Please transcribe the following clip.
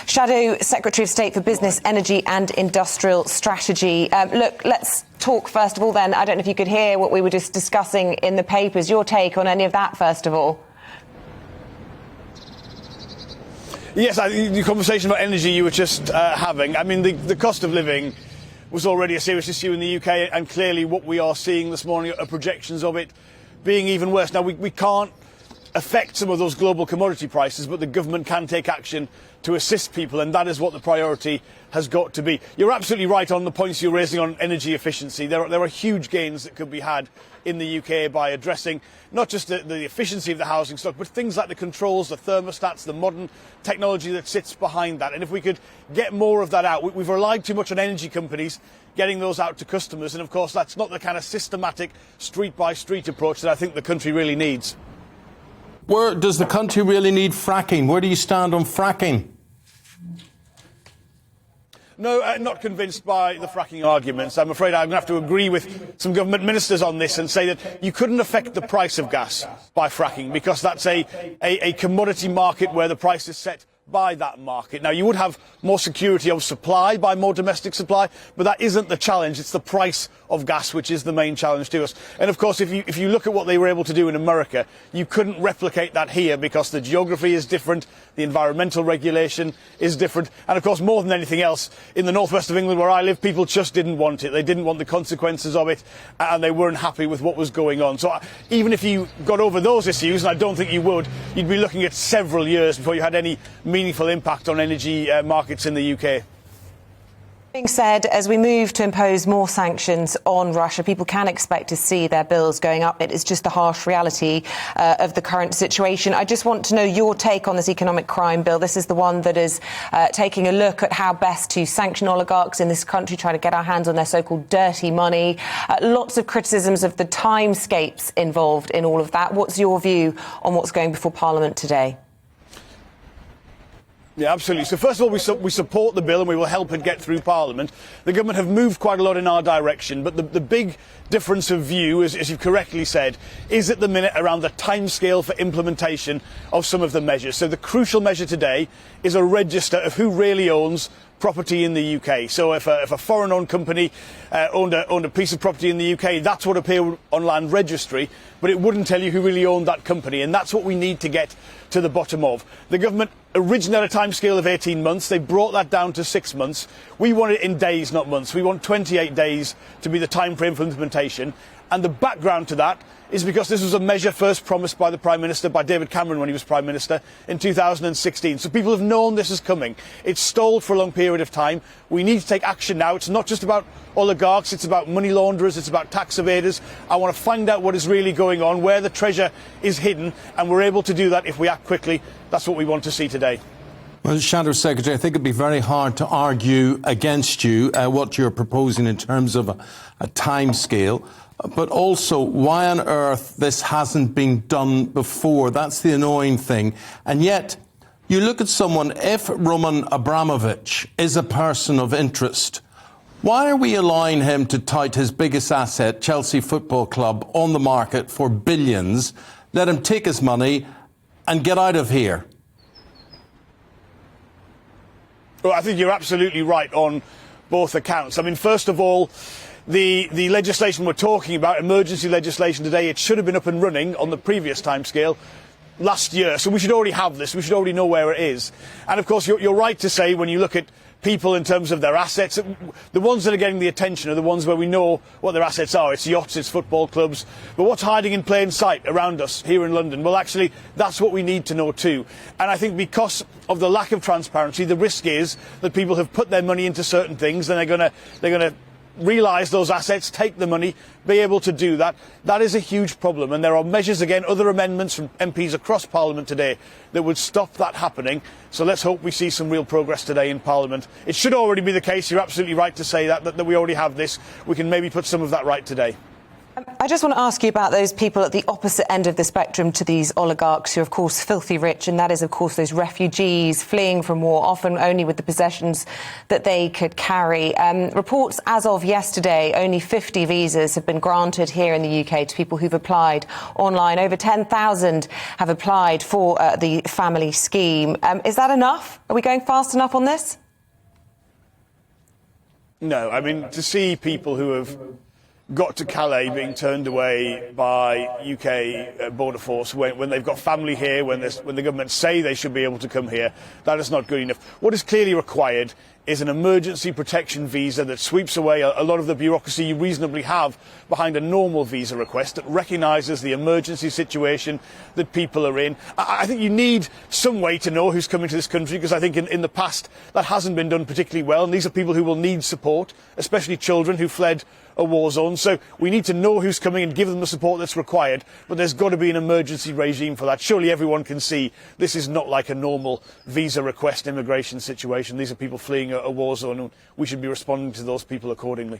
Shadow Secretary of State for Business, Energy and Industrial Strategy. Look, let's talk first of all then. I don't know if you could hear what we were just discussing in the papers. Your take on any of that, first of all? Yes, the conversation about energy you were just having. I mean, the cost of living was already a serious issue in the UK, and clearly what we are seeing this morning are projections of it being even worse. Now, we can't affect some of those global commodity prices, but the government can take action to assist people, and that is what the priority has got to be. You're absolutely right on the points you're raising on energy efficiency. There are huge gains that could be had in the UK by addressing not just the efficiency of the housing stock, but things like the controls, the thermostats, the modern technology that sits behind that. And if we could get more of that out, we've relied too much on energy companies getting those out to customers, and of course that's not the kind of systematic street-by-street approach that I think the country really needs. Where does the country really need fracking? Where do you stand on fracking? No, not convinced by the fracking arguments. I'm afraid I'm going to have to agree with some government ministers on this and say that you couldn't affect the price of gas by fracking, because that's a commodity market where the price is set by that market. Now, you would have more security of supply by more domestic supply, but that isn't the challenge. It's the price of gas which is the main challenge to us. And of course, if you look at what they were able to do in America, you couldn't replicate that here because the geography is different, the environmental regulation is different, and of course, more than anything else, in the northwest of England where I live, people just didn't want it. They didn't want the consequences of it, and they weren't happy with what was going on. So even if you got over those issues, and I don't think you would, you'd be looking at several years before you had any meaningful impact on energy markets in the UK. Being said, as we move to impose more sanctions on Russia, people can expect to see their bills going up. It is just the harsh reality of the current situation. I just want to know your take on this economic crime bill. This is the one that is taking a look at how best to sanction oligarchs in this country, try to get our hands on their so-called dirty money. Lots of criticisms of the timescapes involved in all of that. What's your view on what's going before Parliament today? Yeah, absolutely. So first of all, we support the bill and we will help it get through Parliament. The government have moved quite a lot in our direction, but the big difference of view, as you've correctly said, is at the minute around the timescale for implementation of some of the measures. So the crucial measure today is a register of who really owns property in the UK. So if a foreign-owned company owned a piece of property in the UK, that's what appeared on land registry, but it wouldn't tell you who really owned that company, and that's what we need to get to the bottom of. The government originally had a timescale of 18 months. They brought that down to 6 months. We want it in days, not months. We want 28 days to be the time frame for implementation. And the background to that is because this was a measure first promised by the Prime Minister, by David Cameron when he was Prime Minister in 2016. So people have known this is coming. It's stalled for a long period of time. We need to take action now. It's not just about oligarchs, it's about money launderers, it's about tax evaders. I want to find out what is really going on, where the treasure is hidden, and we're able to do that if we act quickly. That's what we want to see today. Well, Shadow Secretary, I think it'd be very hard to argue against you what you're proposing in terms of a time scale. But also, why on earth this hasn't been done before? That's the annoying thing. And yet, you look at someone, if Roman Abramovich is a person of interest, why are we allowing him to tout his biggest asset, Chelsea Football Club, on the market for billions, let him take his money and get out of here? Well, I think you're absolutely right on both accounts. I mean, first of all, the legislation we're talking about, emergency legislation today, it should have been up and running on the previous timescale last year. So we should already have this. We should already know where it is. And of course, you're right to say when you look at people in terms of their assets, the ones that are getting the attention are the ones where we know what their assets are. It's yachts, it's football clubs. But what's hiding in plain sight around us here in London? Well, actually, that's what we need to know too. And I think because of the lack of transparency, the risk is that people have put their money into certain things and they're going to realise those assets, take the money, be able to do that. That is a huge problem, and there are measures, again, other amendments from MPs across Parliament today that would stop that happening. So let's hope we see some real progress today in Parliament. It should already be the case. You're absolutely right to say that we already have this. We can maybe put some of that right today. I just want to ask you about those people at the opposite end of the spectrum to these oligarchs who are, of course, filthy rich, and that is, of course, those refugees fleeing from war, often only with the possessions that they could carry. Reports as of yesterday, only 50 visas have been granted here in the UK to people who've applied online. Over 10,000 have applied for the family scheme. Is that enough? Are we going fast enough on this? No, I mean, to see people who have got to Calais being turned away by UK border force when they've got family here, when the government say they should be able to come here, that is not good enough. What is clearly required is an emergency protection visa that sweeps away a lot of the bureaucracy you reasonably have behind a normal visa request, that recognises the emergency situation that people are in. I think you need some way to know who's coming to this country, because I think in the past that hasn't been done particularly well, and these are people who will need support, especially children who fled a war zone. So we need to know who's coming and give them the support that's required, but there's got to be an emergency regime for that. Surely everyone can see this is not like a normal visa request immigration situation. These are people fleeing a war zone, and we should be responding to those people accordingly.